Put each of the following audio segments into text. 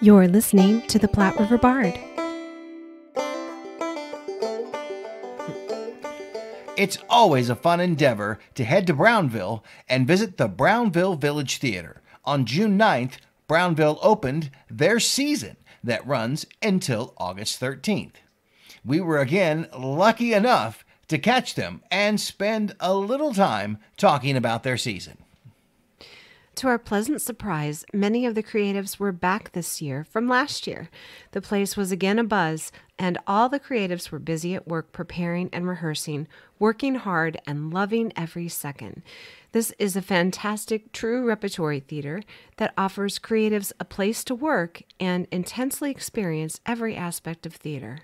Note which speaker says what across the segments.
Speaker 1: You're listening to the Platte River Bard.
Speaker 2: It's always a fun endeavor to head to Brownville and visit the Brownville Village Theatre. On June 9th, Brownville opened their season that runs until August 13th. We were again lucky enough to catch them and spend a little time talking about their season.
Speaker 1: To our pleasant surprise, many of the creatives were back this year from last year. The place was again abuzz, and all the creatives were busy at work preparing and rehearsing, working hard and loving every second. This is a fantastic, true repertory theater that offers creatives a place to work and intensely experience every aspect of theater.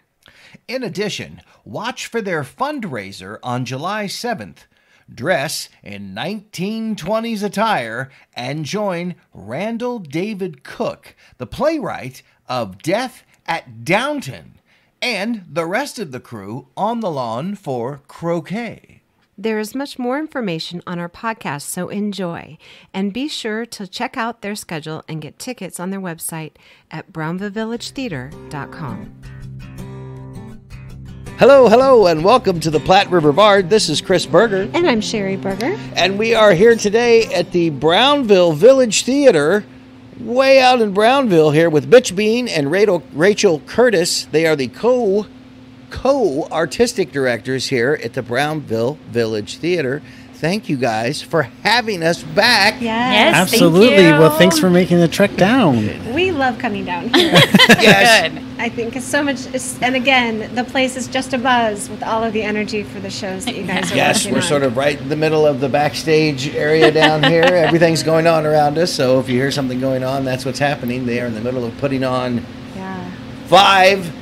Speaker 2: In addition, watch for their fundraiser on July 7th. Dress in 1920s attire and join Randall David Cook, the playwright of Death at Downton, and the rest of the crew on the lawn for croquet.
Speaker 1: There is much more information on our podcast, so enjoy. And be sure to check out their schedule and get tickets on their website at brownvillevillagetheatre.com.
Speaker 2: Hello, and welcome to the Platte River Bard. This is Chris Berger.
Speaker 1: And I'm Sherry Berger.
Speaker 2: And we are here today at the Brownville Village Theatre, way out in Brownville here with Mitch Bean and Rachel Curtis. They are the co-artistic directors here at the Brownville Village Theatre. Thank you guys for having us back.
Speaker 3: Yes,
Speaker 4: absolutely.
Speaker 3: Thank you.
Speaker 4: Well, thanks for making the trek down.
Speaker 5: We love coming down here.
Speaker 2: Yes.
Speaker 3: Good.
Speaker 5: I think it's so much, and again, the place is just a buzz with all of the energy for the shows that you guys are
Speaker 2: Yes,
Speaker 5: working
Speaker 2: we're
Speaker 5: on.
Speaker 2: sort of right in the middle of the backstage area down here. Everything's going on around us, so if you hear something going on, that's what's happening. They are in the middle of putting on five,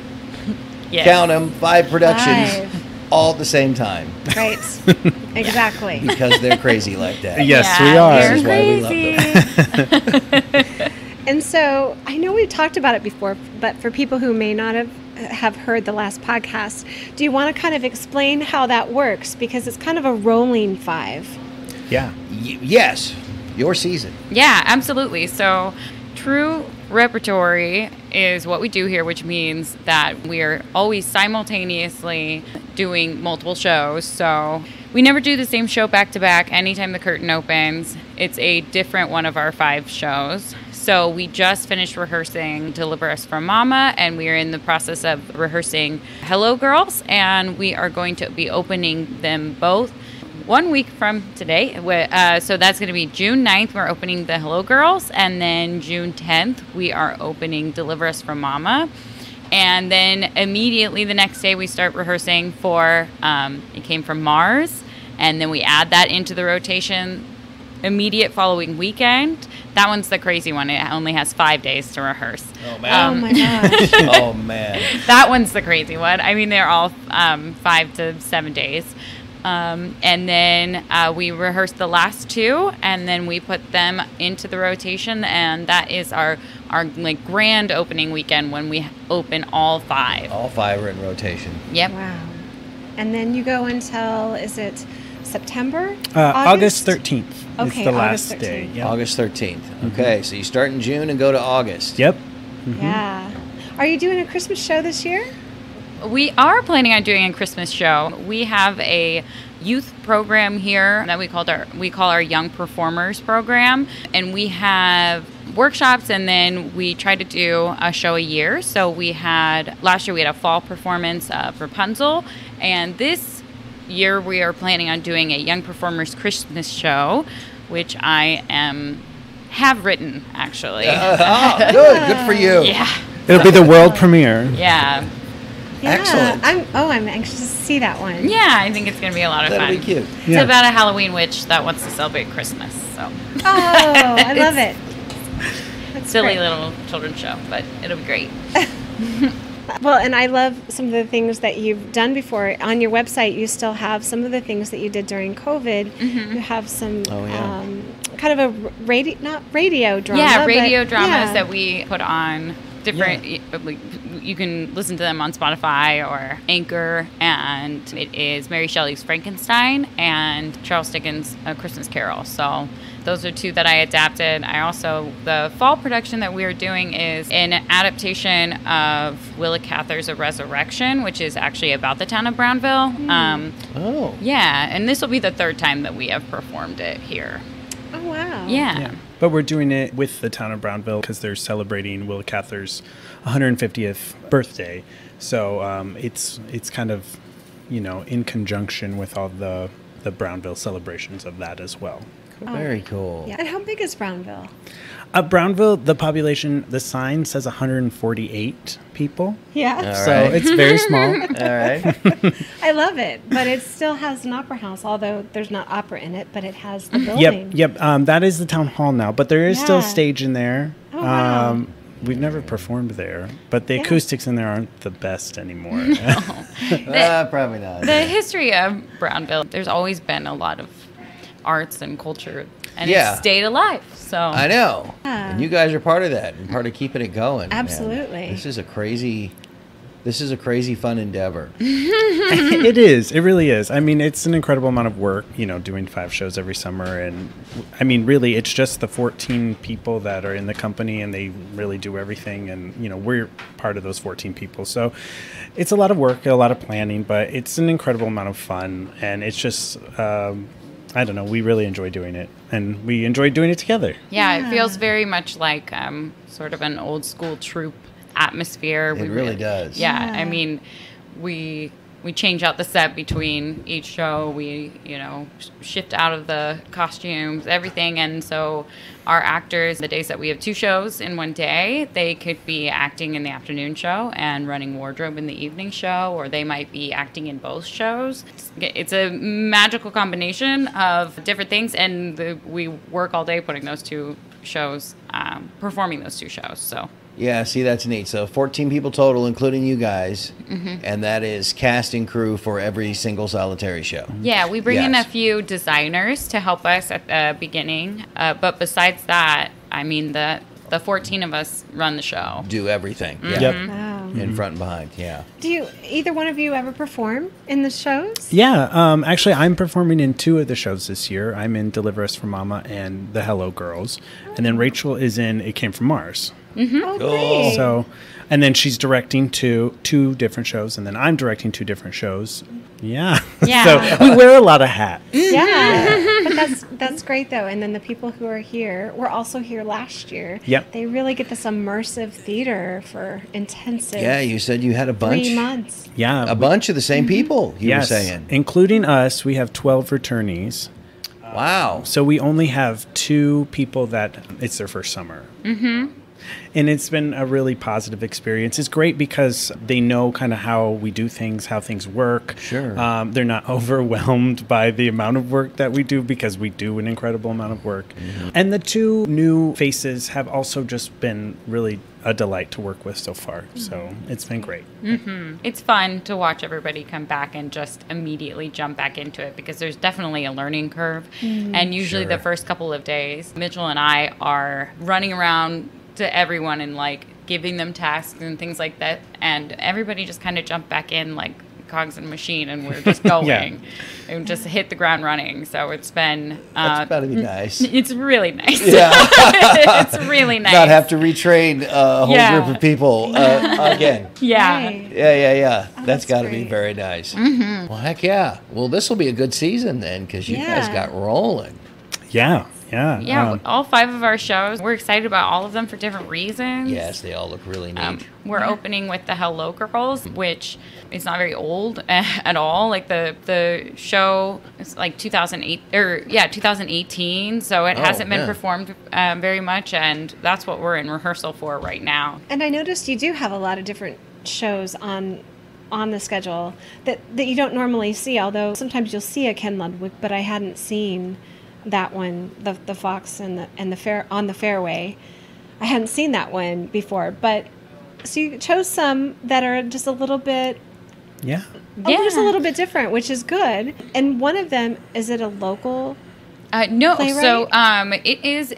Speaker 3: Yes.
Speaker 2: count them, 5 productions.
Speaker 5: 5.
Speaker 2: All at the same time.
Speaker 5: Right. Exactly.
Speaker 2: Because they're crazy like that.
Speaker 4: Yes,
Speaker 3: Yeah,
Speaker 4: we are.
Speaker 2: This is why we love them.
Speaker 5: And so I know we've talked about it before, but for people who may not have heard the last podcast, do you want to kind of explain how that works? Because it's kind of a rolling 5.
Speaker 4: Yeah.
Speaker 2: Yes, your season.
Speaker 3: Yeah, absolutely. So true repertory is what we do here, which means that we are always simultaneously doing multiple shows. So we never do the same show back to back. Anytime the curtain opens, it's a different one of our 5 shows. So we just finished rehearsing Deliver Us from Mama, and we are in the process of rehearsing Hello Girls, and we are going to be opening them both 1 week from today. So that's going to be June 9th, we're opening the Hello Girls, and then June 10th, we are opening Deliver Us from Mama. And then immediately the next day, we start rehearsing for It Came From Mars, and then we add that into the rotation immediate following weekend. That one's the crazy one. It only has 5 days to rehearse.
Speaker 2: Oh, man.
Speaker 5: Oh my gosh.
Speaker 2: Oh, man.
Speaker 3: That one's the crazy one. I mean, they're all 5 to 7 days. And then we rehearse the last 2, and then we put them into the rotation, and that is our like grand opening weekend when we open all 5.
Speaker 2: All 5 are in rotation.
Speaker 3: Yep.
Speaker 5: Wow. And then you go until, is it September?
Speaker 4: August 13th
Speaker 5: Okay,
Speaker 4: is the
Speaker 5: August
Speaker 4: last day.
Speaker 5: 13th.
Speaker 4: Yep.
Speaker 2: August 13th. Okay, so you start in June and go to August.
Speaker 4: Yep.
Speaker 5: Yeah. Are you doing a Christmas show this year?
Speaker 3: We are planning on doing a Christmas show. We have a youth program here that we call our Young Performers program, and we have workshops, and then we try to do a show a year. So last year we had a fall performance of Rapunzel, and this year we are planning on doing a Young Performers Christmas show, which I have written actually.
Speaker 2: Good for you.
Speaker 3: Yeah.
Speaker 4: It'll be the world premiere.
Speaker 3: Yeah.
Speaker 5: Yeah.
Speaker 2: Excellent.
Speaker 5: I'm anxious to see that one.
Speaker 3: Yeah, I think it's going to be a lot of
Speaker 2: That'll
Speaker 3: fun.
Speaker 2: be cute.
Speaker 3: It's
Speaker 4: Yeah.
Speaker 3: about a Halloween witch that wants to celebrate Christmas. So
Speaker 5: Oh, I love it. That's
Speaker 3: silly
Speaker 5: great.
Speaker 3: little children's show, but it'll be great.
Speaker 5: Well, and I love some of the things that you've done before. On your website, you still have some of the things that you did during COVID.
Speaker 3: Mm-hmm.
Speaker 5: You have some
Speaker 2: yeah.
Speaker 5: kind of a not radio drama.
Speaker 3: Yeah, radio
Speaker 5: but,
Speaker 3: dramas
Speaker 5: yeah.
Speaker 3: that we put on different. You can listen to them on Spotify or Anchor, and it is Mary Shelley's Frankenstein and Charles Dickens' A Christmas Carol. So Those are two that I adapted. The fall production that we're doing is an adaptation of Willa Cather's A Resurrection, which is actually about the town of Brownville.
Speaker 2: Oh.
Speaker 3: Yeah, and this will be the third time that we have performed it here.
Speaker 5: Oh, wow.
Speaker 3: Yeah.
Speaker 4: But we're doing it with the town of Brownville because they're celebrating Willa Cather's 150th birthday. So it's kind of, in conjunction with all the Brownville celebrations of that as well.
Speaker 2: Very cool.
Speaker 5: Yeah. And how big is Brownville?
Speaker 4: Brownville, the population, the sign says 148 people.
Speaker 5: Yeah.
Speaker 4: So it's very small.
Speaker 2: All right.
Speaker 5: I love it, but it still has an opera house, although there's not opera in it, but it has the building.
Speaker 4: Yep. That is the town hall now, but there is still
Speaker 5: Yeah.
Speaker 4: stage in there.
Speaker 5: Oh, wow.
Speaker 4: We've never performed there, but the acoustics in there aren't the best anymore.
Speaker 2: Probably not.
Speaker 3: The history of Brownville, there's always been a lot of arts and culture, and
Speaker 2: Yeah.
Speaker 3: it's stayed alive. So
Speaker 2: I know.
Speaker 5: Yeah.
Speaker 2: And you guys are part of that and part of keeping it going. man.
Speaker 5: Absolutely.
Speaker 2: This is a crazy fun endeavor.
Speaker 4: It is. It really is. I mean, it's an incredible amount of work, doing 5 shows every summer. And I mean, really, it's just the 14 people that are in the company and they really do everything. And, we're part of those 14 people. So it's a lot of work, a lot of planning, but it's an incredible amount of fun. And it's just, I don't know, we really enjoy doing it. And we enjoy doing it together.
Speaker 3: yeah, it feels very much like sort of an old school troupe atmosphere.
Speaker 2: It really does.
Speaker 3: Yeah,
Speaker 5: Yeah.
Speaker 3: I mean, we change out the set between each show. We, shift out of the costumes, everything. And so our actors, the days that we have 2 shows in one day, they could be acting in the afternoon show and running wardrobe in the evening show, or they might be acting in both shows. It's a magical combination of different things, and we work all day putting those 2 shows, performing those 2 shows. So.
Speaker 2: Yeah, see, that's neat. So 14 people total, including you guys, and that is cast and crew for every single solitary show.
Speaker 3: Yeah, we bring in a
Speaker 2: Yes.
Speaker 3: few designers to help us at the beginning. But besides that, I mean, the 14 of us run the show.
Speaker 2: Do everything. Yeah.
Speaker 4: Yep.
Speaker 5: Wow.
Speaker 2: In front and behind, yeah.
Speaker 5: Do either one of you ever perform in the shows?
Speaker 4: Yeah, actually, I'm performing in 2 of the shows this year. I'm in Deliver Us from Mama and The Hello Girls. And then Rachel is in It Came from Mars.
Speaker 5: Oh,
Speaker 2: Cool.
Speaker 5: great.
Speaker 4: So, and then she's directing two different shows, and then I'm directing 2 different shows. Yeah.
Speaker 3: Yeah.
Speaker 4: So we wear a lot of hats.
Speaker 5: Yeah, but that's great though. And then the people who are here were also here last year.
Speaker 4: Yep.
Speaker 5: They really get this immersive theater for intensive.
Speaker 2: Yeah, you said you had a bunch.
Speaker 5: 3 months.
Speaker 4: Yeah.
Speaker 2: A bunch of the same people, you
Speaker 4: yes.
Speaker 2: were saying.
Speaker 4: Including us, we have 12 returnees.
Speaker 2: Wow.
Speaker 4: So we only have 2 people that it's their first summer. Mm-hmm. And it's been a really positive experience. It's great because they know kind of how we do things, how things work.
Speaker 2: Sure.
Speaker 4: They're not overwhelmed by the amount of work that we do because we do an incredible amount of work. Mm-hmm. And the 2 new faces have also just been really a delight to work with so far. So it's been great.
Speaker 3: Mm-hmm. It's fun to watch everybody come back and just immediately jump back into it because there's definitely a learning curve. And usually
Speaker 2: Sure.
Speaker 3: the first couple of days, Mitchell and I are running around to everyone and like giving them tasks and things like that. And everybody just kind of jumped back in like cogs in a machine and we're just going and just hit the ground running. So it's been
Speaker 2: That's about to be nice.
Speaker 3: it's really nice.
Speaker 2: Yeah.
Speaker 3: It's really nice.
Speaker 2: Not have to retrain a whole
Speaker 3: Yeah.
Speaker 2: group of people again.
Speaker 3: Yeah.
Speaker 5: Right.
Speaker 2: Yeah.
Speaker 5: Oh,
Speaker 2: That's got to be
Speaker 5: great.
Speaker 2: very nice. Well, heck yeah. Well, this will be a good season then because you guys
Speaker 5: Yeah.
Speaker 2: got rolling.
Speaker 4: Yeah.
Speaker 3: Yeah, all 5 of our shows, we're excited about all of them for different reasons.
Speaker 2: Yes, they all look really neat.
Speaker 3: We're opening with the Hello Girls, which is not very old at all. Like the show is like 2018, so it hasn't been
Speaker 2: yeah.
Speaker 3: performed very much, and that's what we're in rehearsal for right now.
Speaker 5: And I noticed you do have a lot of different shows on the schedule that you don't normally see. Although sometimes you'll see a Ken Ludwig, but I hadn't seen that one, the Fox and the fair on the Fairway. I hadn't seen that one before, but so you chose some that are just a little bit,
Speaker 4: Yeah.
Speaker 5: just a little bit different, which is good. And one of them, is it a local?
Speaker 3: No,
Speaker 5: playwright?
Speaker 3: so it is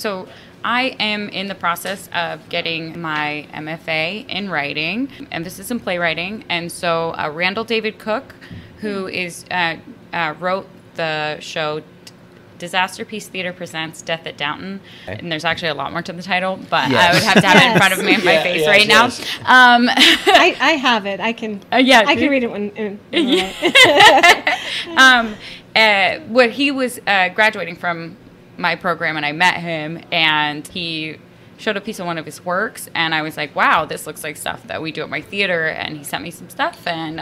Speaker 3: so I am in the process of getting my MFA in writing, emphasis in playwriting, and so Randall David Cook, who is wrote the show Disaster Piece Theater presents Death at Downton. And there's actually a lot more to the title, but
Speaker 2: Yes.
Speaker 3: I would have to have it in front of me in my face right now.
Speaker 5: I have it. I can read it when
Speaker 3: When he was graduating from my program, and I met him, and he showed a piece of one of his works, and I was like, wow, this looks like stuff that we do at my theater. And he sent me some stuff, and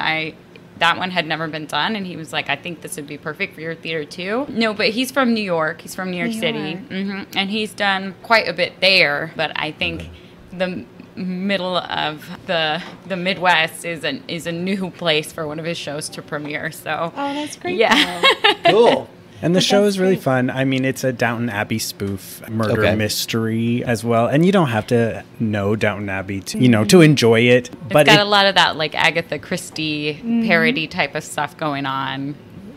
Speaker 3: that one had never been done, and he was like, I think this would be perfect for your theater too. No, but he's from New York. He's from New York City. And he's done quite a bit there, but I think the middle of the Midwest is a new place for one of his shows to premiere. So
Speaker 5: that's great.
Speaker 3: Yeah.
Speaker 2: Cool.
Speaker 4: And the show is really fun. I mean, it's a Downton Abbey spoof murder mystery as well. And you don't have to know Downton Abbey to enjoy it.
Speaker 3: But it's got a lot of that like Agatha Christie parody type of stuff going on.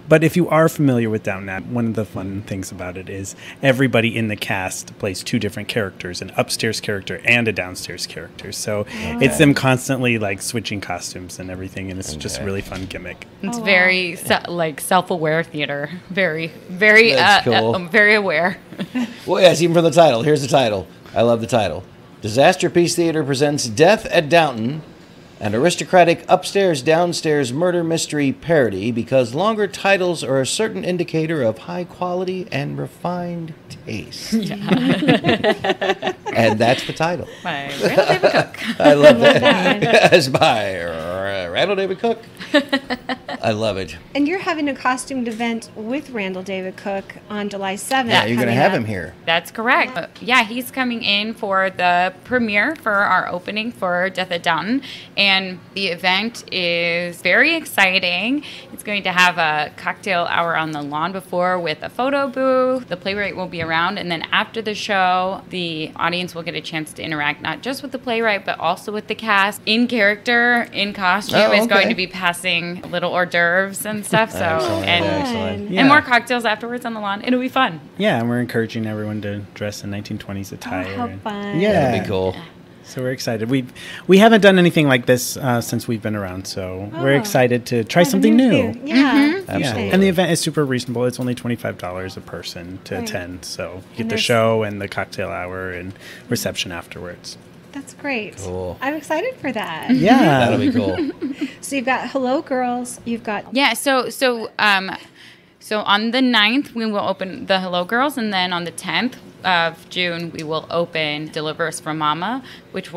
Speaker 4: But if you are familiar with Downton Abbey, one of the fun things about it is everybody in the cast plays two different characters, an upstairs character and a downstairs character. So it's them constantly like switching costumes and everything, and it's just a really fun gimmick.
Speaker 3: It's very self-aware theater. Very, very,
Speaker 2: cool.
Speaker 3: Very aware.
Speaker 2: Well, yes, even from the title. Here's the title. I love the title. Disaster Piece Theater presents Death at Downton, an aristocratic upstairs-downstairs murder mystery parody, because longer titles are a certain indicator of high quality and refined taste. And that's the title.
Speaker 3: By Randall David Cook.
Speaker 2: I love that. Yes, by Randall David Cook. I love it.
Speaker 5: And you're having a costumed event with Randall David Cook on July 7th.
Speaker 2: Yeah, you're going to have him here.
Speaker 3: That's correct. Yeah, he's coming in for the premiere for our opening for Death at Downton. And the event is very exciting. It's going to have a cocktail hour on the lawn before with a photo booth. The playwright will be around. And then after the show, the audience will get a chance to interact not just with the playwright, but also with the cast. In character, in costume, is going to be passing little hors d'oeuvres and stuff. So
Speaker 2: Excellent.
Speaker 3: and more cocktails afterwards on the lawn. It'll be fun.
Speaker 4: Yeah, and we're encouraging everyone to dress in 1920s attire.
Speaker 5: How fun.
Speaker 4: Yeah.
Speaker 2: That'd be cool.
Speaker 4: So we're excited. We haven't done anything like this since we've been around, so we're excited to try something new.
Speaker 5: Yeah.
Speaker 2: Absolutely.
Speaker 4: And the event is super reasonable. It's only $25 a person to attend. So you get the show and the cocktail hour and reception afterwards.
Speaker 5: That's great.
Speaker 2: Cool.
Speaker 5: I'm excited for that.
Speaker 4: Yeah.
Speaker 2: That'll be cool.
Speaker 5: So you've got Hello Girls. You've got...
Speaker 3: Yeah, so on the 9th, we will open the Hello Girls, and then on the 10th of June, we will open Deliver Us from Mama, which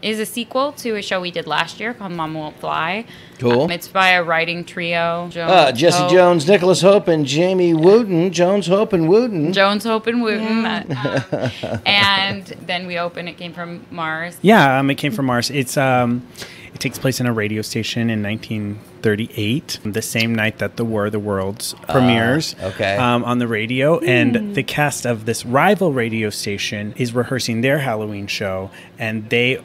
Speaker 3: is a sequel to a show we did last year called Mama Won't Fly.
Speaker 2: Cool.
Speaker 3: It's by a writing trio.
Speaker 2: Jesse
Speaker 3: Hope,
Speaker 2: Jones, Nicholas Hope, and Jamie Wooten. Jones, Hope, and Wooten.
Speaker 3: Jones, Hope, and Wooten.
Speaker 5: Yeah.
Speaker 3: And then we open It Came From Mars.
Speaker 4: Yeah, It Came From Mars. It takes place in a radio station in 1938, the same night that The War of the Worlds premieres on the radio. And the cast of this rival radio station is rehearsing their Halloween show, and they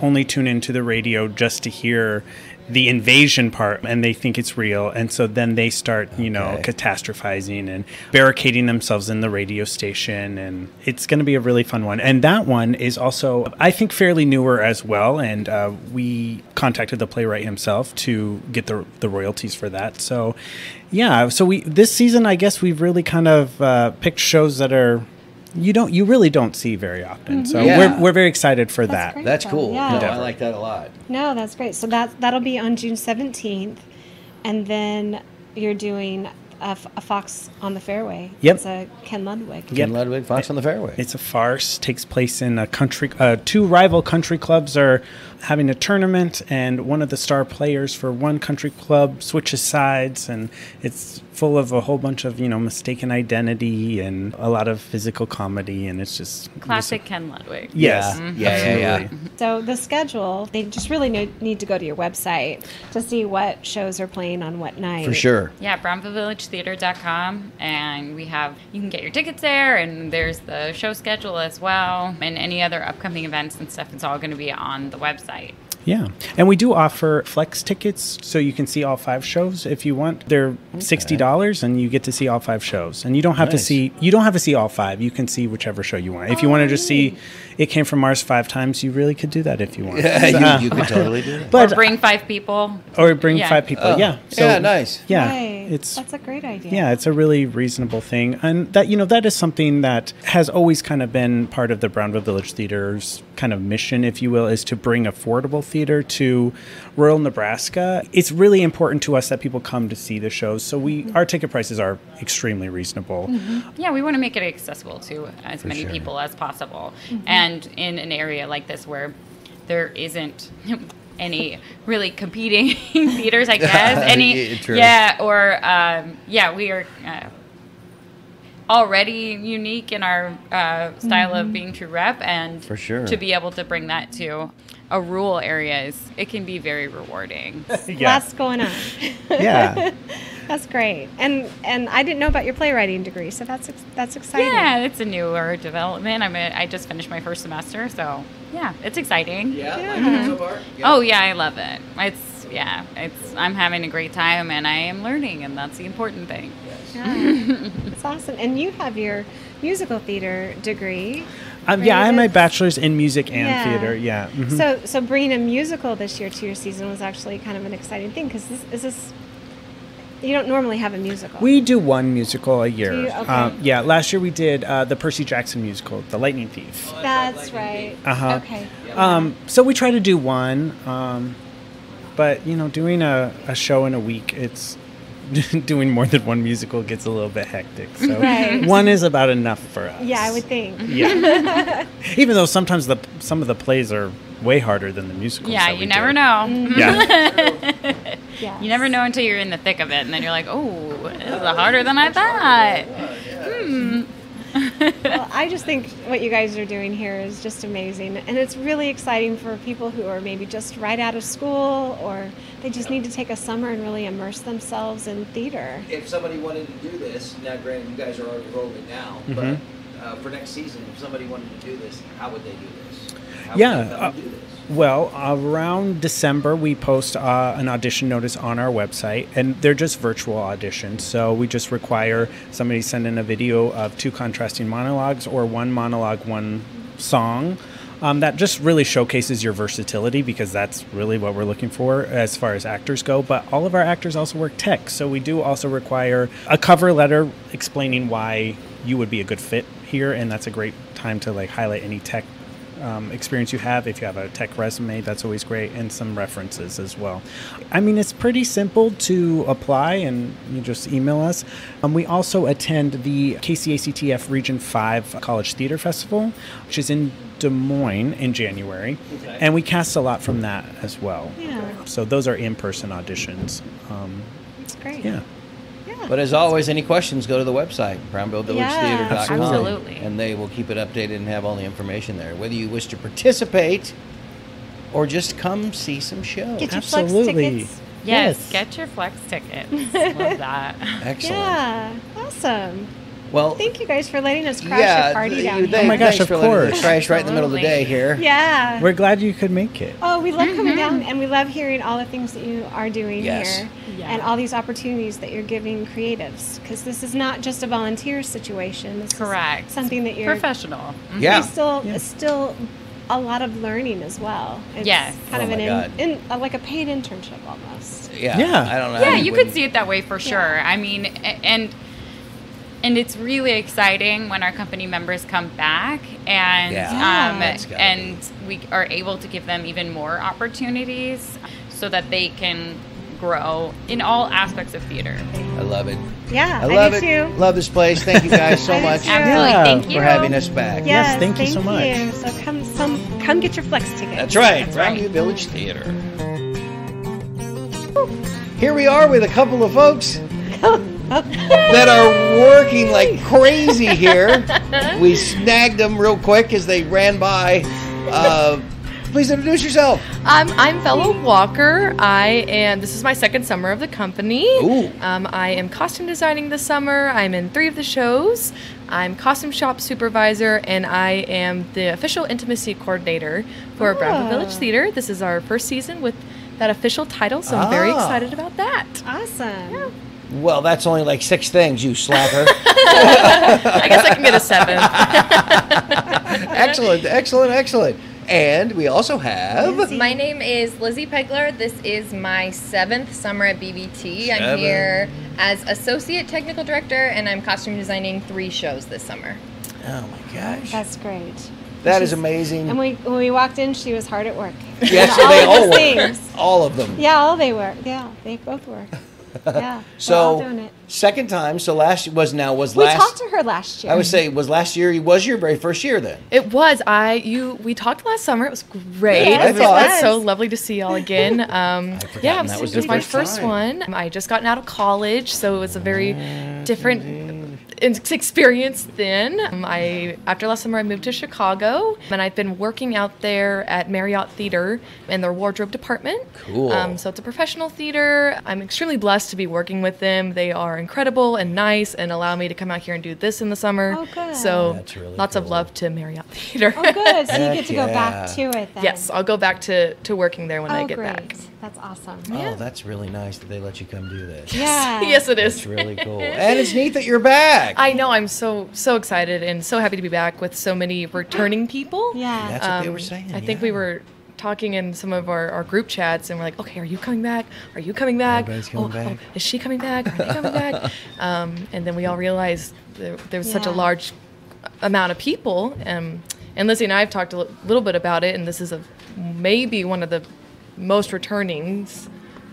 Speaker 4: only tune into the radio just to hear the invasion part, and they think it's real, and so then they start catastrophizing and barricading themselves in the radio station, and it's going to be a really fun one. And that one is also, I think, fairly newer as well, and we contacted the playwright himself to get the royalties for that. So this season, I guess we've really kind of picked shows that are you really don't see very often. So we're very excited for that.
Speaker 5: Great.
Speaker 2: That's cool.
Speaker 5: Yeah.
Speaker 2: No, I like that a lot.
Speaker 5: No, that's great. So that'll be on June 17th, and then you're doing a Fox on the Fairway.
Speaker 4: Yep.
Speaker 5: It's a Ken Ludwig.
Speaker 2: Ken Ludwig, Fox on the Fairway.
Speaker 4: It's a farce. Takes place in a country. Two rival country clubs are having a tournament, and one of the star players for one country club switches sides, and it's full of a whole bunch of mistaken identity and a lot of physical comedy, and it's just
Speaker 3: Classic Ken Ludwig.
Speaker 4: Yes.
Speaker 2: Yeah.
Speaker 5: So the schedule, they just really need to go to your website to see what shows are playing on what night.
Speaker 2: For sure.
Speaker 3: Yeah, BrownvilleVillageTheatre.com, and you can get your tickets there, and there's the show schedule as well, and any other upcoming events and stuff. It's all going to be on the website.
Speaker 4: Yeah, and we do offer flex tickets, so you can see all 5 shows if you want. They're $60, and you get to see all 5 shows. And you don't have to see all 5. You can see whichever show you want. If you want to just see It Came From Mars 5 times, you really could do that if you want.
Speaker 2: Yeah, you could totally do that.
Speaker 4: But
Speaker 3: or bring 5 people.
Speaker 4: Or bring 5 people. Yeah.
Speaker 2: So, nice.
Speaker 4: Yeah.
Speaker 5: Nice. That's a great idea.
Speaker 4: Yeah, it's a really reasonable thing. And that, that is something that has always kind of been part of the Brownville Village Theater's kind of mission, if you will, is to bring affordable theater to rural Nebraska. It's really important to us that people come to see the shows. So our ticket prices are extremely reasonable.
Speaker 3: Yeah, we want to make it accessible to as many people as possible. And in an area like this where there isn't any really competing theaters, I guess.
Speaker 2: True.
Speaker 3: Yeah, or we are already unique in our style of being true rep, and
Speaker 2: For sure.
Speaker 3: to be able to bring that to a rural area it can be very rewarding.
Speaker 5: Lots going on.
Speaker 4: Yeah.
Speaker 5: That's great. And I didn't know about your playwriting degree, so that's exciting.
Speaker 3: Yeah, it's a newer development. I just finished my first semester, so yeah, it's exciting.
Speaker 2: Yeah,
Speaker 5: Yeah.
Speaker 2: like it so far? Yeah.
Speaker 3: Oh yeah, I love it. I'm having a great time, and I am learning, and that's the important thing.
Speaker 5: Yeah. It's awesome. And you have your musical theater degree.
Speaker 4: I have my
Speaker 5: David?
Speaker 4: bachelor's in music and
Speaker 5: Yeah.
Speaker 4: theater. Yeah. Mhm.
Speaker 5: So bringing a musical this year to your season was actually kind of an exciting thing, because you don't normally have a musical.
Speaker 4: We do one musical a year.
Speaker 5: Do you? Okay.
Speaker 4: Last year we did the Percy Jackson musical, The Lightning Thief.
Speaker 5: That's right.
Speaker 4: Uh-huh.
Speaker 5: Okay.
Speaker 4: So we try to do one, but doing a show in a week, it's doing more than one musical gets a little bit hectic. So
Speaker 5: Right.
Speaker 4: one is about enough for us.
Speaker 5: Yeah, I would think.
Speaker 4: Yeah. Even though sometimes some of the plays are way harder than the musicals.
Speaker 3: Yeah,
Speaker 4: that we
Speaker 3: you never
Speaker 4: do.
Speaker 3: know.
Speaker 4: Yeah.
Speaker 5: Yes.
Speaker 3: You never know until you're in the thick of it, and then you're like, oh, this is harder than I thought.
Speaker 5: Well, I just think what you guys are doing here is just amazing. And it's really exciting for people who are maybe just right out of school, or they just need to take a summer and really immerse themselves in theater.
Speaker 2: If somebody wanted to do this, now granted you guys are already rolling now, but for next season, if somebody wanted to do this, how would they do this? How would they come and do this?
Speaker 4: Well, around December, we post an audition notice on our website, and they're just virtual auditions. So we just require somebody send in a video of 2 contrasting monologues, or 1 monologue, 1 song. That just really showcases your versatility, because that's really what we're looking for as far as actors go. But all of our actors also work tech, so we do also require a cover letter explaining why you would be a good fit here, and that's a great time to highlight any tech experience you have. If you have a tech resume, that's always great, and some references as well. I mean, it's pretty simple to apply, and you just email us. We also attend the KCACTF Region 5 College Theater Festival, which is in Des Moines in January, and we cast a lot from that as well.
Speaker 5: Yeah.
Speaker 4: So those are in-person auditions.
Speaker 5: That's great.
Speaker 4: Yeah.
Speaker 2: But as always, any questions, go to the website, brownvillevillagetheater.com.
Speaker 3: Absolutely.
Speaker 2: And they will keep it updated and have all the information there. Whether you wish to participate or just come see some shows.
Speaker 5: Get your
Speaker 4: Absolutely.
Speaker 5: Flex tickets.
Speaker 3: Yes, get your Flex tickets. Love that.
Speaker 2: Excellent.
Speaker 5: Yeah. Awesome.
Speaker 2: Well,
Speaker 5: Thank you guys for letting us crash a party down here.
Speaker 4: Oh my gosh,
Speaker 2: thanks
Speaker 4: of
Speaker 2: for letting us
Speaker 4: course.
Speaker 2: crash right in the middle of the day here.
Speaker 5: Yeah.
Speaker 4: We're glad you could make it.
Speaker 5: Oh, we love coming down, and we love hearing all the things that you are doing
Speaker 2: Yes.
Speaker 5: here,
Speaker 3: Yeah.
Speaker 5: and all these opportunities that you're giving creatives, because this is not just a volunteer situation. This
Speaker 3: Correct.
Speaker 5: is something that you're
Speaker 3: Professional.
Speaker 2: Yeah.
Speaker 5: It's still a lot of learning as well. It's
Speaker 3: Yes.
Speaker 5: kind
Speaker 2: Oh
Speaker 5: of
Speaker 2: my God.
Speaker 5: like a paid internship almost.
Speaker 2: Yeah.
Speaker 4: Yeah.
Speaker 2: I don't know.
Speaker 3: Yeah,
Speaker 2: how
Speaker 3: you
Speaker 2: wouldn't-
Speaker 3: could see it that way for sure.
Speaker 5: Yeah.
Speaker 3: I mean, and it's really exciting when our company members come back, and
Speaker 2: Yeah. That's gotta
Speaker 3: and we are able to give them even more opportunities so that they can grow in all aspects of theater.
Speaker 2: I love it.
Speaker 5: Yeah,
Speaker 2: I love
Speaker 5: do
Speaker 2: it.
Speaker 5: too.
Speaker 2: Love this place. Thank you guys so
Speaker 5: I do
Speaker 2: much
Speaker 5: too.
Speaker 3: Absolutely.
Speaker 4: Yeah.
Speaker 3: Thank you
Speaker 2: for having us back.
Speaker 4: Yes, thank you so much.
Speaker 5: you. So come get your Flex ticket.
Speaker 2: That's right.
Speaker 3: That's right.
Speaker 2: Brownville Village Theater. Here we are with a couple of folks that are working like crazy here. We snagged them real quick as they ran by. Please introduce yourself.
Speaker 6: I'm Bella Walker. This is my second summer of the company.
Speaker 2: Ooh.
Speaker 6: I am costume designing this summer. I'm in 3 of the shows. I'm costume shop supervisor, and I am the official intimacy coordinator for Brownville Village Theater. This is our first season with that official title, so I'm very excited about that.
Speaker 5: Awesome.
Speaker 2: Well, that's only like 6 things, you slacker.
Speaker 6: I guess I can get a 7.
Speaker 2: Excellent. And we also have...
Speaker 7: My name is Lizzy Pegler. This is my 7th summer at BVT. I'm here as Associate Technical Director, and I'm costume designing 3 shows this summer.
Speaker 2: Oh my gosh.
Speaker 5: That's great.
Speaker 2: That is amazing.
Speaker 5: And when we walked in, she was hard at work.
Speaker 2: Yes,
Speaker 5: all
Speaker 2: they
Speaker 5: of
Speaker 2: all
Speaker 5: those
Speaker 2: were.
Speaker 5: things.
Speaker 2: All of them.
Speaker 5: Yeah, all they were. Yeah, they both were. Yeah. We're all doing it.
Speaker 2: Second time. So last was
Speaker 5: We
Speaker 2: last.
Speaker 5: talked to her last year.
Speaker 2: I would say was your very first year then.
Speaker 6: It was. We talked last summer. It was great.
Speaker 2: Yeah,
Speaker 6: It was so lovely to see y'all again. Yeah,
Speaker 2: that was
Speaker 6: it was
Speaker 2: the
Speaker 6: my
Speaker 2: first
Speaker 6: first
Speaker 2: time.
Speaker 6: one. I just gotten out of college, so it was a very different experience then. After last summer, I moved to Chicago, and I've been working out there at Marriott Theater in their wardrobe department.
Speaker 2: Cool.
Speaker 6: So it's a professional theater. I'm extremely blessed to be working with them. They are incredible and nice and allow me to come out here and do this in the summer.
Speaker 5: Oh, good.
Speaker 6: So
Speaker 2: That's really
Speaker 6: lots of
Speaker 2: cool.
Speaker 6: love to Marriott Theater.
Speaker 5: Oh, good. So you
Speaker 2: Heck
Speaker 5: get to go back to it then.
Speaker 6: Yes, I'll go back to working there when I get
Speaker 5: great.
Speaker 6: back.
Speaker 5: That's awesome.
Speaker 2: Oh, that's really nice that they let you come do this.
Speaker 5: Yeah.
Speaker 6: Yes, it is.
Speaker 2: It's really cool. And it's neat that you're back.
Speaker 6: I know. I'm so excited and so happy to be back with so many returning people.
Speaker 5: Yeah.
Speaker 2: That's what they were saying.
Speaker 6: I think we were talking in some of our group chats, and we're like, okay, are you coming back? Are you coming back?
Speaker 2: Everybody's coming back.
Speaker 6: Is she coming back? Are they coming back? And then we all realized there was such a large amount of people. And Lizzy and I have talked a little bit about it, and this is maybe one of the most returnings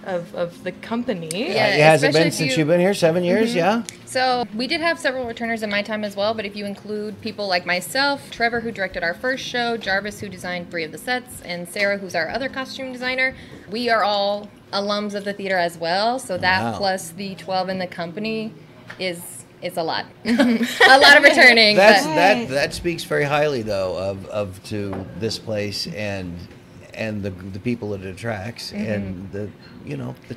Speaker 6: of the company.
Speaker 7: Yeah,
Speaker 2: has it
Speaker 7: especially
Speaker 2: been
Speaker 7: if
Speaker 2: since
Speaker 7: you-
Speaker 2: you've been here? 7 years, yeah?
Speaker 7: So we did have several returners in my time as well, but if you include people like myself, Trevor, who directed our first show, Jarvis, who designed 3 of the sets, and Sarah, who's our other costume designer, we are all alums of the theater as well. So that plus the 12 in the company is a lot. A lot of returning.
Speaker 2: That's
Speaker 7: but-
Speaker 2: that speaks very highly though of to this place and the people it attracts and the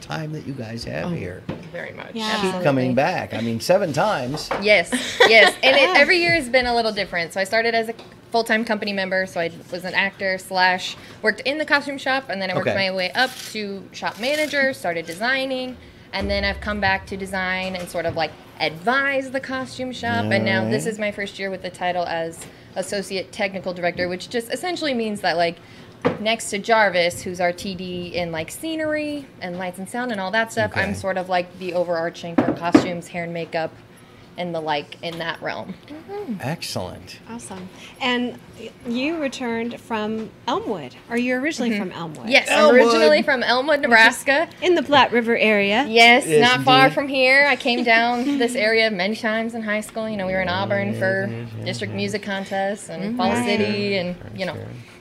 Speaker 2: time that you guys have here.
Speaker 6: Very much.
Speaker 5: Yeah.
Speaker 2: Keep coming back. I mean, 7 times.
Speaker 7: Yes. And every year has been a little different. So I started as a full-time company member, so I was an actor / worked in the costume shop, and then I worked my way up to shop manager, started designing, and then I've come back to design and sort of like advise the costume shop, and now this is my first year with the title as Associate Technical Director, which just essentially means that like next to Jarvis, who's our TD in like scenery and lights and sound and all that stuff, I'm sort of like the overarching for costumes, hair and makeup, and the like in that realm.
Speaker 2: Excellent.
Speaker 5: Awesome. And you returned from Elmwood. Are you originally from Elmwood?
Speaker 7: Yes,
Speaker 2: Elmwood.
Speaker 7: I'm originally from Elmwood, Nebraska.
Speaker 5: In the Platte River area.
Speaker 7: Yes,
Speaker 2: Yes,
Speaker 7: not far
Speaker 2: indeed.
Speaker 7: from here. I came down this area many times in high school. You know, we were in Auburn for district music contests and Fall City and,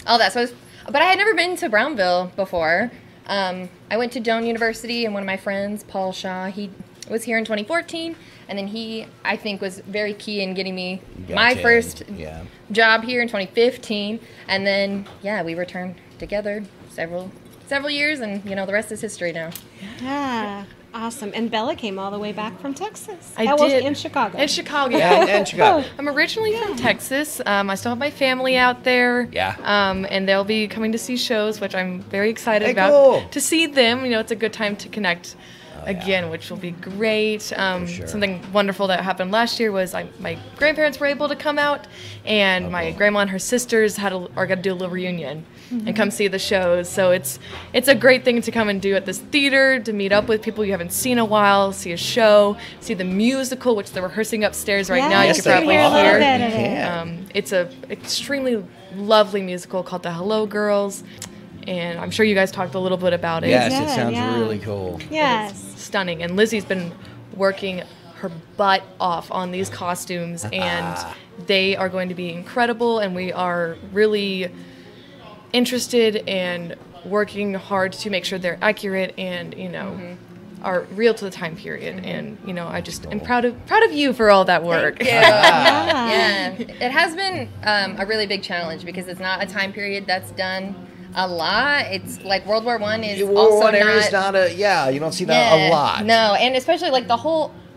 Speaker 7: all that. So but I had never been to Brownville before. I went to Downton University, and one of my friends, Paul Shaw, he was here in 2014, and then he, I think, was very key in getting me my
Speaker 2: Gotcha.
Speaker 7: first
Speaker 2: Yeah.
Speaker 7: job here in 2015, and then we returned together several years, and the rest is history now.
Speaker 5: Yeah. Awesome. And Bella came all the way back from Texas.
Speaker 6: I
Speaker 5: Well,
Speaker 6: did.
Speaker 5: in Chicago.
Speaker 6: In Chicago.
Speaker 2: And Chicago.
Speaker 6: I'm originally from Texas. I still have my family out there.
Speaker 2: Yeah.
Speaker 6: And they'll be coming to see shows, which I'm very excited
Speaker 2: Hey,
Speaker 6: about.
Speaker 2: cool.
Speaker 6: To see them, it's a good time to connect again, which will be great.
Speaker 2: sure.
Speaker 6: Something wonderful that happened last year was my grandparents were able to come out, and my grandma and her sisters are going to do a little reunion and come see the shows. So it's a great thing to come and do at this theater, to meet up with people you haven't seen in a while, see a show, see the musical, which they're rehearsing upstairs right now. You
Speaker 5: Yes,
Speaker 6: can
Speaker 5: we
Speaker 6: probably
Speaker 5: hear a little
Speaker 6: hear.
Speaker 5: bit of it.
Speaker 2: can.
Speaker 6: It's a extremely lovely musical called The Hello Girls, and I'm sure you guys talked a little bit about it.
Speaker 2: Yes,
Speaker 5: Yeah,
Speaker 2: it sounds
Speaker 5: yeah.
Speaker 2: really cool.
Speaker 5: Yes.
Speaker 6: Stunning. And Lizzy's been working her butt off on these costumes, and they are going to be incredible, and we are really interested and working hard to make sure they're accurate and are real to the time period. And I just am proud of you for all that work.
Speaker 7: Yeah, it has been a really big challenge because it's not a time period that's done a lot. It's like World War I is
Speaker 2: World
Speaker 7: also
Speaker 2: War I
Speaker 7: not.
Speaker 2: is not you don't see that a lot.
Speaker 7: No, and especially like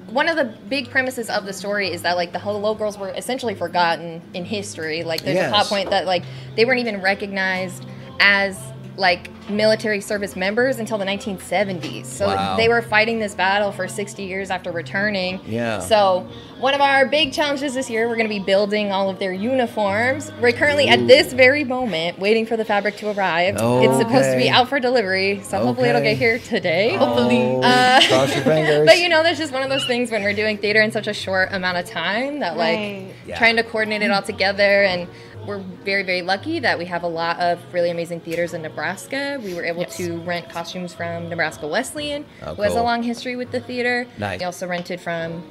Speaker 7: one of the big premises of the story is that like the Hello Girls were essentially forgotten in history. Like there's a plot point that like they weren't even recognized as like military service members until the 1970s. So
Speaker 2: Wow.
Speaker 7: they were fighting this battle for 60 years after returning.
Speaker 2: Yeah.
Speaker 7: So one of our big challenges this year, we're going to be building all of their uniforms. We're currently at this very moment waiting for the fabric to arrive. It's supposed to be out for delivery, so hopefully it'll get here today. Hopefully.
Speaker 2: Cross your fingers.
Speaker 7: But you know, there's just one of those things when we're doing theater in such a short amount of time that
Speaker 5: Right.
Speaker 7: trying to coordinate it all together. And we're very, very lucky that we have a lot of really amazing theaters in Nebraska. We were able to rent costumes from Nebraska Wesleyan, who has a long history with the theater.
Speaker 2: Nice.
Speaker 7: We also rented from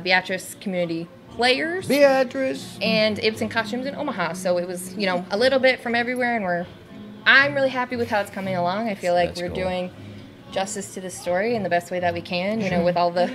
Speaker 7: Beatrice Community Players.
Speaker 2: Beatrice.
Speaker 7: And Ibsen Costumes in Omaha. So it was, you know, a little bit from everywhere, and I'm really happy with how it's coming along. I feel like
Speaker 2: That's
Speaker 7: we're
Speaker 2: cool.
Speaker 7: doing justice to the story in the best way that we can, you know, with all the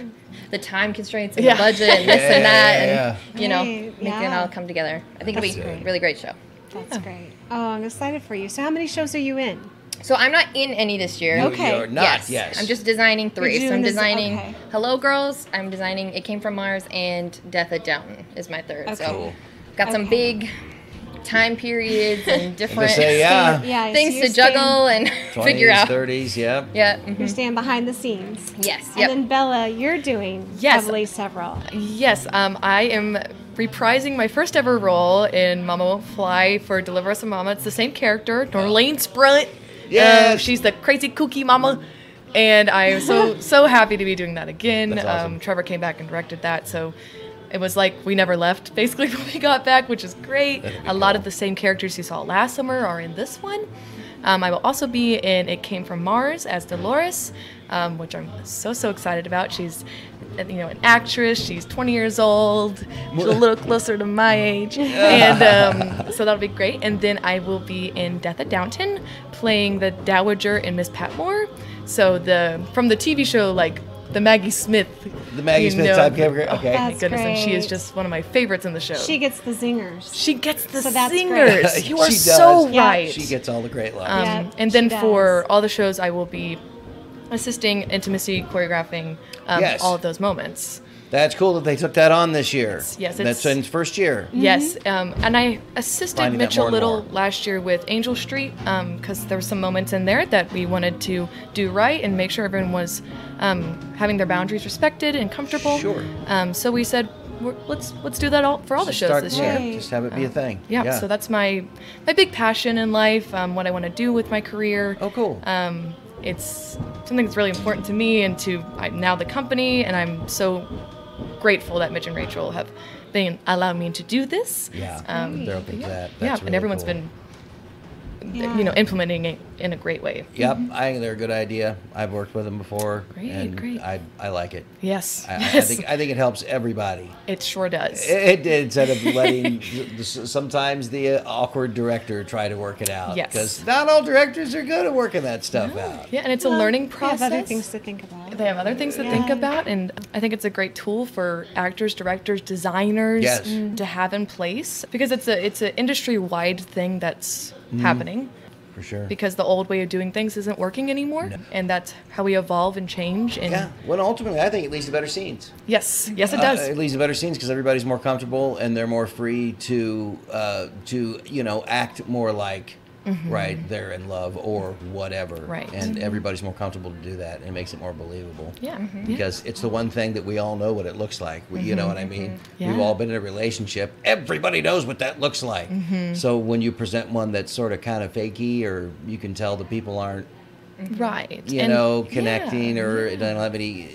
Speaker 7: time constraints and the budget and this and that, and, you know,
Speaker 5: Right,
Speaker 7: making it all come together. I think it'll be a really great show.
Speaker 5: That's great. Oh, I'm excited for you. So how many shows are you in?
Speaker 7: So I'm not in any this year.
Speaker 5: Okay.
Speaker 2: You're not, yes.
Speaker 7: I'm just designing 3.
Speaker 5: You're
Speaker 7: So I'm
Speaker 5: doing this-
Speaker 7: designing
Speaker 5: okay.
Speaker 7: Hello Girls, I'm designing It Came From Mars, and Death and Downton is my 3rd.
Speaker 5: Okay.
Speaker 7: So
Speaker 2: Cool.
Speaker 7: got some big time periods and different
Speaker 5: Yeah, so
Speaker 7: things
Speaker 5: you're
Speaker 7: to juggle and
Speaker 2: 20s,
Speaker 7: figure out.
Speaker 2: 30s, yeah.
Speaker 7: Yeah.
Speaker 5: You're staying behind the scenes.
Speaker 7: Yes.
Speaker 5: And then Bella, you're doing
Speaker 6: Yes.
Speaker 5: heavily several.
Speaker 6: Yes, I am reprising my first ever role in Mama Won't Fly for Deliver Us a Mama. It's the same character, Norlane Sprunt.
Speaker 2: Yes.
Speaker 6: She's the crazy kooky mama. And I'm so happy to be doing that again.
Speaker 2: That's awesome.
Speaker 6: Trevor came back and directed that, so it was like we never left, basically, when we got back, which is great. A lot of the same characters you saw last summer are in this one. I will also be in It Came From Mars as Dolores, which I'm so excited about. She's, you know, an actress. She's 20 years old. She's a little closer to my age, and so that'll be great. And then I will be in Death and Downton, playing the Dowager and Miss Patmore. So from the TV show, like the Maggie Smith.
Speaker 2: The Maggie Smith type character. Okay.
Speaker 6: Oh my
Speaker 5: That's
Speaker 6: goodness, and she is
Speaker 5: great.
Speaker 6: just one of my favorites in the show.
Speaker 5: She gets the zingers.
Speaker 6: She gets the
Speaker 5: So that's
Speaker 6: singers.
Speaker 5: great.
Speaker 6: You are
Speaker 2: She
Speaker 6: so
Speaker 2: does.
Speaker 5: Yeah.
Speaker 6: right.
Speaker 2: She gets all the great love.
Speaker 5: Yeah,
Speaker 6: And then
Speaker 5: she
Speaker 6: for
Speaker 5: does.
Speaker 6: all the shows, I will be assisting intimacy, choreographing
Speaker 2: Yes.
Speaker 6: all of those moments.
Speaker 2: That's cool that they took that on this year.
Speaker 6: Yes,
Speaker 2: That's
Speaker 6: it's-
Speaker 2: in its first year.
Speaker 6: Yes, and I assisted
Speaker 2: Finding that
Speaker 6: Mitch a
Speaker 2: more and
Speaker 6: little
Speaker 2: more.
Speaker 6: last year with Angel Street because there were some moments in there that we wanted to do right and make sure everyone was having their boundaries respected and comfortable.
Speaker 2: Sure.
Speaker 6: So we said, let's do that for all the shows this year.
Speaker 5: Right.
Speaker 2: Just have it be a thing.
Speaker 6: Yeah, so that's my big passion in life, what I want to do with my career.
Speaker 2: Oh, cool.
Speaker 6: It's something that's really important to me and to now the company, and I'm so grateful that Mitch and Rachel have been allowing me to do this.
Speaker 2: Yeah,
Speaker 6: Um,
Speaker 2: they're open to that.
Speaker 6: Yeah,
Speaker 2: That's
Speaker 6: and
Speaker 2: really
Speaker 6: everyone's
Speaker 2: cool.
Speaker 6: been,
Speaker 5: Yeah.
Speaker 6: you know, implementing it in a great way.
Speaker 2: Yep, I think they're a good idea. I've worked with them before,
Speaker 6: Great,
Speaker 2: and
Speaker 6: great.
Speaker 2: I like it.
Speaker 6: Yes,
Speaker 2: I
Speaker 6: yes,
Speaker 2: think it helps everybody.
Speaker 6: it sure does.
Speaker 2: Instead of letting sometimes the awkward director try to work it out.
Speaker 6: Yes.
Speaker 2: Because not all directors are good at working that stuff out.
Speaker 6: Yeah, and it's a learning
Speaker 5: They
Speaker 6: process.
Speaker 5: have other things to think about.
Speaker 6: They have other things to think
Speaker 5: Yeah.
Speaker 6: about, and I think it's a great tool for actors, directors, designers
Speaker 2: Yes.
Speaker 6: to have in place because it's an industry-wide thing that's
Speaker 2: Mm-hmm.
Speaker 6: happening.
Speaker 2: For sure.
Speaker 6: Because the old way of doing things isn't working anymore, and that's how we evolve and change. And
Speaker 2: Yeah. Well, ultimately, I think it leads to better scenes.
Speaker 6: yes, it does.
Speaker 2: It leads to better scenes because everybody's more comfortable and they're more free to act more like right they're in love or whatever.
Speaker 6: Right.
Speaker 2: And everybody's more comfortable to do that, and it makes it more believable.
Speaker 6: Yeah.
Speaker 2: Because it's the one thing that we all know what it looks like. You know what I mean?
Speaker 6: Yeah.
Speaker 2: We've all been in a relationship. Everybody knows what that looks like. So when you present one that's sort of kind of fakey, or you can tell the people aren't,
Speaker 6: Right.
Speaker 2: you
Speaker 6: And-
Speaker 2: know, connecting,
Speaker 6: yeah,
Speaker 2: or it doesn't have any.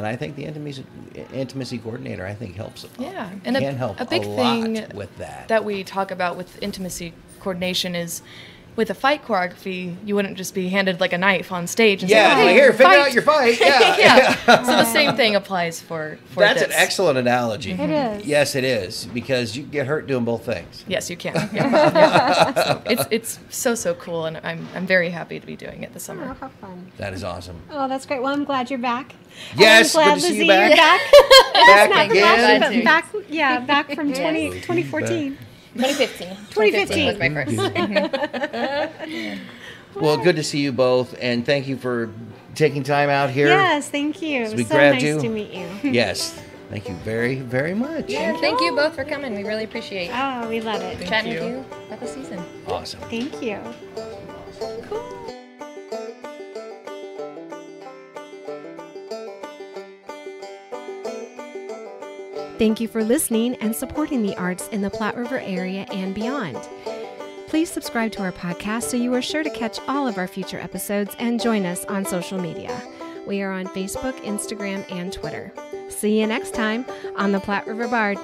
Speaker 2: I think the intimacy coordinator, I think, helps.
Speaker 6: Yeah, and
Speaker 2: can help
Speaker 6: a big
Speaker 2: lot
Speaker 6: thing
Speaker 2: with that.
Speaker 6: that we talk about with intimacy coordination is with a fight choreography, you wouldn't just be handed like a knife on stage and
Speaker 2: yeah,
Speaker 6: say,
Speaker 2: like,
Speaker 6: "Hey,
Speaker 2: here, figure
Speaker 6: fight."
Speaker 2: out your fight. Yeah,
Speaker 6: yeah. So the same thing applies for
Speaker 2: That's
Speaker 6: this.
Speaker 2: an excellent analogy.
Speaker 5: It is.
Speaker 2: Yes, it is, because you get hurt doing both things.
Speaker 6: Yes, you can. Yeah. Yeah. So it's so cool, and I'm very happy to be doing it this
Speaker 5: Oh,
Speaker 6: summer.
Speaker 5: how fun.
Speaker 2: That is awesome.
Speaker 5: Oh, that's great. Well, I'm glad you're back.
Speaker 2: Yes,
Speaker 5: and I'm glad,
Speaker 2: good to see you
Speaker 5: Lizzy,
Speaker 2: back.
Speaker 5: you're back.
Speaker 2: Back
Speaker 5: Not from
Speaker 2: again.
Speaker 5: last year, but back, yeah, back from 2014.
Speaker 7: 2015.
Speaker 5: 2015
Speaker 7: was my first.
Speaker 2: Well, good to see you both, and thank you for taking time out here.
Speaker 5: Yes, thank you.
Speaker 2: we
Speaker 5: So
Speaker 2: grabbed
Speaker 5: nice
Speaker 2: you.
Speaker 5: to meet you.
Speaker 2: Yes. Thank you very, very much.
Speaker 7: Yeah, thank you both for coming. We really appreciate
Speaker 5: Oh, we love it.
Speaker 7: chatting with you about the season.
Speaker 2: Awesome.
Speaker 5: Thank you. Thank you for listening and supporting the arts in the Platte River area and beyond. Please subscribe to our podcast so you are sure to catch all of our future episodes and join us on social media. We are on Facebook, Instagram, and Twitter. See you next time on the Platte River Bard.